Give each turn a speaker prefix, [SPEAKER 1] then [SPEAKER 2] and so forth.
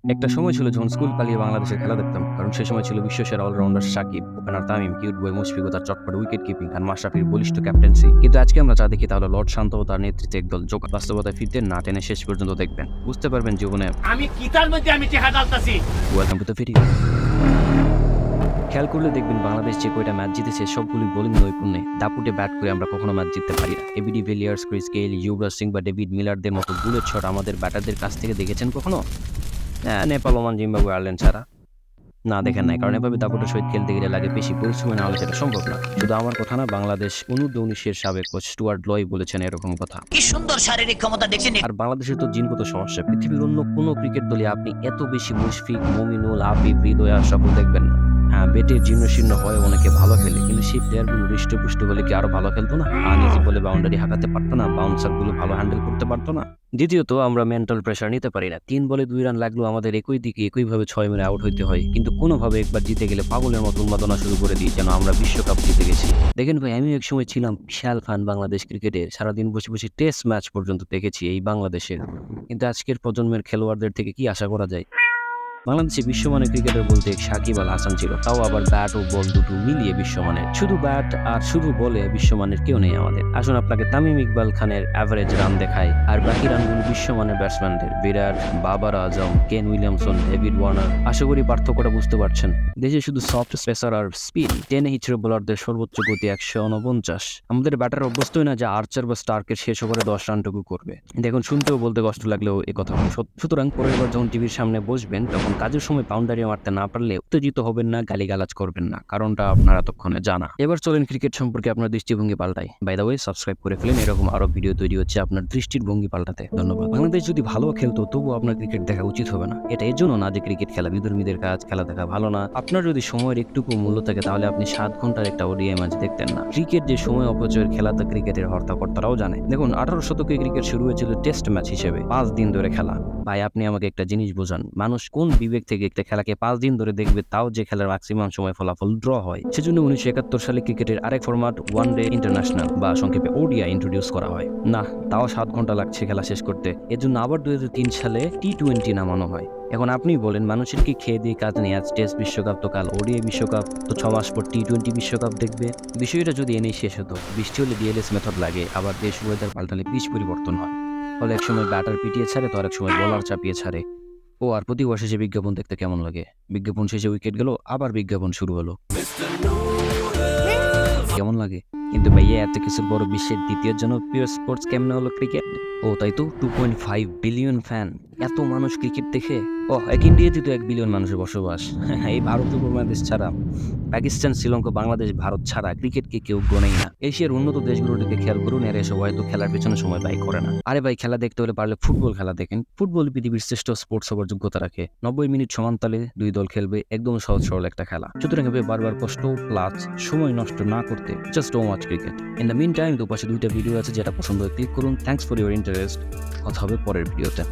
[SPEAKER 1] একটা সময় ছিল যখন স্কুল পালিয়ে বাংলাদেশের খেলা দেখতাম, কারণ সে সময় ছিল বিশ্বসেরা allrounder Shakib, opener Tamim, cute boy Mushfiq ও তার চটপট উইকেট কিপিং, আর মাশরাফির বলিষ্ঠ ক্যাপ্টেন্সি। কিন্তু আজকে আমরা যা দেখি তাহলে লর্ড শান্ত ও তার নেতৃত্বে একদল যোগ বাস্তবতায় ফিরতে না টেনে শেষ পর্যন্ত দেখবেন, বুঝতে পারবেন জীবনে
[SPEAKER 2] আমি কিতার মধ্যে আমি টেহা ডালতাছি।
[SPEAKER 1] Welcome to the video. খেয়াল করলে দেখবেন বাংলাদেশ যে কয়টা ম্যাচ জিতেছে সবগুলি বোলিং নৈপুণ্যে। দাপুটে ব্যাট করে আমরা কখনো ম্যাচ জিততে পারি না। ABD Villiers, Chris Gayle, Yuvraj Singh বা ডেভিড মিলারদের মতো বুলেট শট আমাদের ব্যাটারদের কাছ থেকে দেখেছেন কখনো? নেপাল, ওমান, জিম্বাবুয়ে, আয়ারল্যান্ড ছাড়া না, দেখেন নাই। কারণ এভাবে দাপুটের সহিত খেলতে গেলে লাগে বেশি পরিশ্রমী, না হলে সেটা সম্ভব না। শুধু আমার কথা না, বাংলাদেশ অনূর্ধ্ব-19-এর সাবেক কোচ স্টুয়ার্ট লয় বলেছেন এরকম কথা।
[SPEAKER 2] কি সুন্দর শারীরিক ক্ষমতা দেখছেন।
[SPEAKER 1] আর বাংলাদেশের তো জিনগত সমস্যা। পৃথিবীর অন্য কোনো ক্রিকেট দলে আপনি এত বেশি মুশফিক, মমিনুল, আবিব, হৃদয় আর সকল দেখবেন না। হ্যাঁ, বেটে জীর্ণশীর্ণ হয় অনেকে ভালো খেলে, কিন্তু সেই প্লেয়ারগুলো হৃষ্টপুষ্ট হলে কি আরো ভালো খেলতো না? নিজে বলে বাউন্ডারি হাঁকাতে পারতো না? বাউন্সার গুলো ভালো হ্যান্ডেল করতে পারতো না? দ্বিতীয়ত, আমরা মেন্টাল প্রেশার নিতে পারি না। 3 বলে 2 রান লাগলেও আমাদের একই দিকে একইভাবে 6 মেরে আউট হইতে হয়, কিন্তু কোনোভাবে একবার জিতে গেলে পাগলের মতো উন্মাদনা শুরু করে দিই, যেন আমরা বিশ্বকাপ জিতে গেছি। দেখেন ভাই, আমি এক সময় ছিলাম বিশাল ফান বাংলাদেশ ক্রিকেটের। সারাদিন বসে বসে টেস্ট ম্যাচ পর্যন্ত দেখেছি এই বাংলাদেশের। কিন্তু আজকের প্রজন্মের খেলোয়াড়দের থেকে কি আশা করা যায়? বাংলাদেশে বিশ্বমানের ক্রিকেটার বলতে সাকিব আল হাসান ছিল, তাও আবার ব্যাট ও বল দুটো মিলিয়ে বিশ্বমানের। শুধু ব্যাট আর শুধু বলে বিশ্বমানের কেউ নেই আমাদের। আসুন আপনাকে তামিম ইকবাল খানের অ্যাভারেজ রান দেখায়, আর বাকি রানগুলো বিশ্বমানের ব্যাটসম্যানদের। বিরাট, বাবার আজম, কেন উইলিয়ামসন, ডেভিড ওয়ার্নার। আশা করি পার্থক্যটা বুঝতে পারছেন। দেশে শুধু সফট স্পেসার আর স্পিন, টেনে হিচড়ে বোলারদের সর্বোচ্চ গতি 149। আমাদের ব্যাটার অভ্যস্তই না যে আর্চার বা স্টার্কের শেষ ওভারে 10 রানটুকু করবে। দেখুন, শুনতেও বলতে কষ্ট লাগলেও এ কথা সুতরাং পরের বার যখন টিভির সামনে বসবেন, তখন কাজের সময় বাউন্ডারি মারতে না পারলে উত্তেজিত হবেন না, গালিগালাজ করবেন না, কারণটা আপনার এতক্ষণে জানা। এবার চলেন ক্রিকেট সম্পর্কে আপনার দৃষ্টিভঙ্গি পাল্টাই। বাই দ্য ওয়ে, সাবস্ক্রাইব করে ফেলেন, এরকম আরো ভিডিও তৈরি হচ্ছে আপনার দৃষ্টির ভঙ্গি পাল্টাতে। ধন্যবাদ। বাংলাদেশ যদি ভালো খেলতো তবুও আপনার ক্রিকেট দেখা উচিত হবে না। এটা এর জন্য না যে ক্রিকেট খেলা বিধর্মীদের কাজ, খেলা দেখা ভালো না। আপনার যদি সময়ের একটুকু মূল্য থাকে তাহলে আপনি 7 ঘন্টার একটা ওডিআই ম্যাচ দেখতেন না। ক্রিকেট যে সময় অপচয়ের খেলা তা ক্রিকেটের হর্তাকর্তারাও জানে। দেখুন, 18 শতকে ক্রিকেট শুরু হয়েছিল টেস্ট ম্যাচ হিসেবে, 5 দিন ধরে খেলা। ভাই, আপনি আমাকে একটা জিনিস বোঝান, মানুষ কোন বিবেক থেকে একটা খেলাকে 5 দিন ধরে দেখবে, তাও যে খেলার ম্যাক্সিমাম সময় ফলাফল ড্র হয়? সেজন্য 1971 সালে ক্রিকেটের আরেক ফরম্যাট ওয়ান ডে ইন্টারন্যাশনাল বা সংক্ষেপে ওডিআই ইন্ট্রোডিউস করা হয়। না, তাও 7 ঘন্টা লাগছে খেলা শেষ করতে। এর জন্য আবার 2003 সালে টি-20 নামানো হয়। এখন আপনি বলেন, মানুষের কি খেয়ে দিয়ে কাজ নেই? আজ টেস্ট বিশ্বকাপ তো কাল ওডিআই বিশ্বকাপ, তো 6 মাস পর টি-20 বিশ্বকাপ দেখবে। বিষয়টা যদি এনেই শেষ হতো। বৃষ্টি হলে ডিএলএস মেথড লাগে, আবার দেশ ওয়েদার পাল্টালে পিচ পরিবর্তন হয়। ফলে এক সময় ব্যাটার পিটিয়ে ছাড়ে, তো আরেক সময় বোলার চাপিয়ে ছাড়ে। ও আর প্রতি ওভার শেষে বিজ্ঞাপন দেখতে কেমন লাগে? বিজ্ঞাপন শেষে উইকেট গেল, আবার বিজ্ঞাপন শুরু হলো। কেমন লাগে? কিন্তু ভাইয়া, এত কিছুর বড় বিশ্বের দ্বিতীয় জনপ্রিয় স্পোর্টস কেমনে হলো ক্রিকেট? ও তাই তো, 2.5 বিলিয়ন ফ্যান। এত মানুষ ক্রিকেট দেখে? ও, এক ইন্ডিয়াতে তো 1 বিলিয়ন মানুষের বসবাস। এই ভারত উপমহাদেশ ছাড়া পাকিস্তান, শ্রীলঙ্কা, বাংলাদেশ, ভারত ছাড়া ক্রিকেটকে কেউ গোনেই না। এশিয়ার উন্নত দেশগুলোর দিকে খেয়াল করুন, এরা এসব হয়তো খেলার পেছনে সময় ব্যয় করে না। আরে ভাই, খেলা দেখতে হলে পারলে ফুটবল খেলা দেখেন। ফুটবল পৃথিবীর শ্রেষ্ঠ স্পোর্টস হবার যোগ্যতা রাখে। 90 মিনিট সমান তালে 2 দল খেলবে, একদম সহজ সরল একটা খেলা। সুতরাং এভাবে বারবার কষ্ট প্লাস সময় নষ্ট না করতে just watch cricket. In the mean time দুপাশে 2টা ভিডিও আছে, যেটা পছন্দ হয় ক্লিক করুন। Thanks for your interest. কথা হবে পরের ভিডিওতে।